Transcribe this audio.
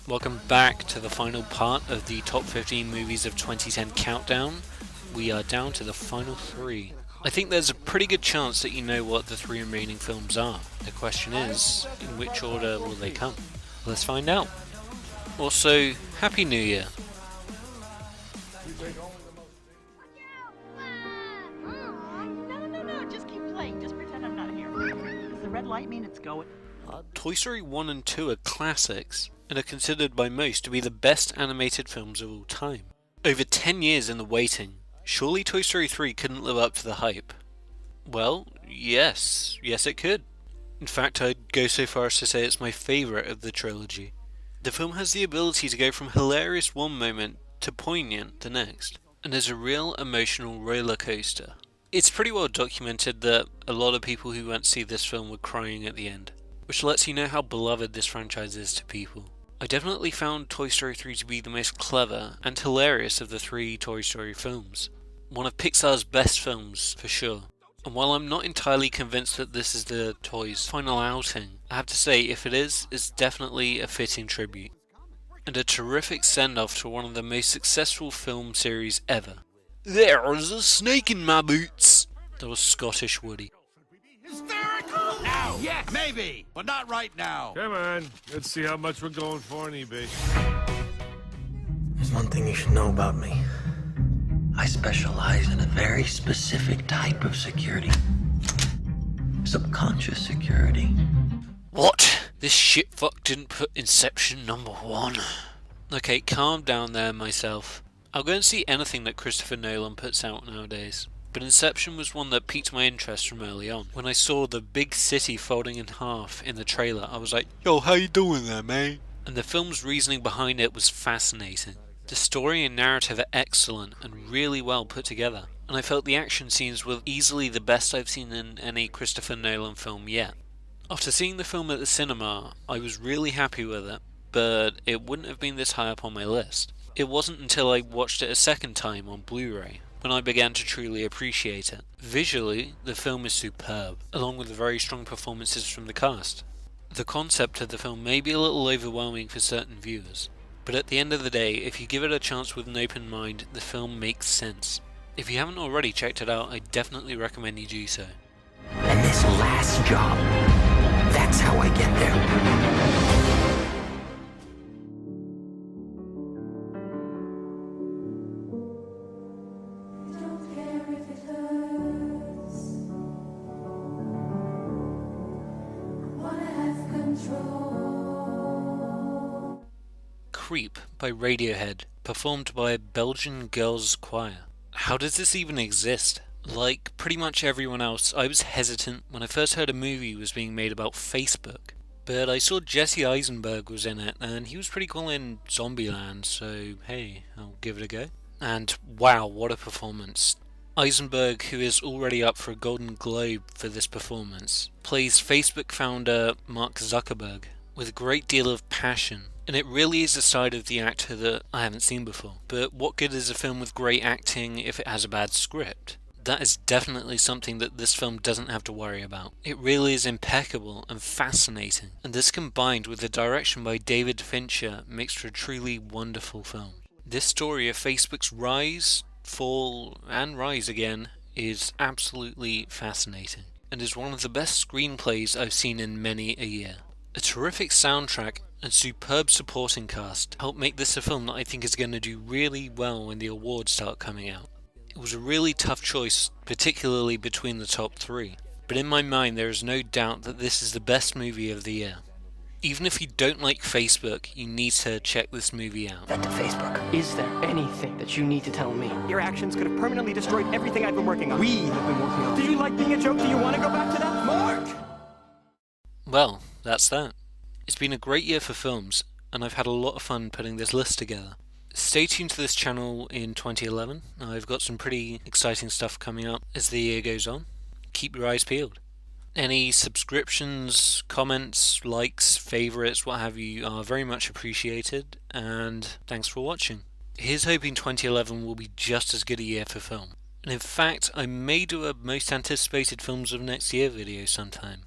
Welcome back to the final part of the top 15 movies of 2010 countdown. We are down to the final three. I think there's a pretty good chance that you know what the three remaining films are. The question is, in which order will they come? Let's find out. Also, Happy New Year. No, just keep playing. Just pretend I'm not here. Does the red light mean it's going? Toy Story 1 and 2 are classics, and are considered by most to be the best animated films of all time. Over 10 years in the waiting, surely Toy Story 3 couldn't live up to the hype? Well, yes it could. In fact, I'd go so far as to say it's my favourite of the trilogy. The film has the ability to go from hilarious one moment to poignant the next, and is a real emotional roller coaster. It's pretty well documented that a lot of people who went to see this film were crying at the end, which lets you know how beloved this franchise is to people. I definitely found Toy Story 3 to be the most clever and hilarious of the three Toy Story films. One of Pixar's best films, for sure. And while I'm not entirely convinced that this is the toys' final outing, I have to say if it is, it's definitely a fitting tribute. And a terrific send-off to one of the most successful film series ever. There's a snake in my boots! That was Scottish Woody. Hysterical? Now, yes, maybe, but not right now. Come on, let's see how much we're going for on eBay. There's one thing you should know about me. I specialize in a very specific type of security. Subconscious security. What? This shitfuck didn't put Inception #1. Okay, calm down there, myself. I'll go and see anything that Christopher Nolan puts out nowadays. But Inception was one that piqued my interest from early on. When I saw the big city folding in half in the trailer, I was like, yo, how you doing there, mate? And the film's reasoning behind it was fascinating. The story and narrative are excellent and really well put together. And I felt the action scenes were easily the best I've seen in any Christopher Nolan film yet. After seeing the film at the cinema, I was really happy with it, but it wouldn't have been this high up on my list. It wasn't until I watched it a second time on Blu-ray when I began to truly appreciate it. Visually, the film is superb, along with the very strong performances from the cast. The concept of the film may be a little overwhelming for certain viewers, but at the end of the day, if you give it a chance with an open mind, the film makes sense. If you haven't already checked it out, I definitely recommend you do so. And this last job, that's how I get there. Creep by Radiohead, performed by a Belgian girls' choir. How does this even exist? Like pretty much everyone else, I was hesitant when I first heard a movie was being made about Facebook. But I saw Jesse Eisenberg was in it, and he was pretty cool in Zombieland, so hey, I'll give it a go. And wow, what a performance. Eisenberg, who is already up for a Golden Globe for this performance, plays Facebook founder Mark Zuckerberg with a great deal of passion. And it really is a side of the actor that I haven't seen before. But what good is a film with great acting if it has a bad script? That is definitely something that this film doesn't have to worry about. It really is impeccable and fascinating, and this combined with the direction by David Fincher makes for a truly wonderful film. This story of Facebook's rise, fall, and rise again is absolutely fascinating, and is one of the best screenplays I've seen in many a year. A terrific soundtrack and superb supporting cast help make this a film that I think is going to do really well when the awards start coming out. It was a really tough choice, particularly between the top three, but in my mind there is no doubt that this is the best movie of the year. Even if you don't like Facebook, you need to check this movie out. That to Facebook. Is there anything that you need to tell me? Your actions could have permanently destroyed everything I've been working on. We have been working on. Did you like being a joke? Do you want to go back to that? Mark! Well, that's that. It's been a great year for films, and I've had a lot of fun putting this list together. Stay tuned to this channel in 2011. I've got some pretty exciting stuff coming up as the year goes on. Keep your eyes peeled. Any subscriptions, comments, likes, favourites, what have you are very much appreciated, and thanks for watching. Here's hoping 2011 will be just as good a year for film. And in fact, I may do a most anticipated films of next year video sometime.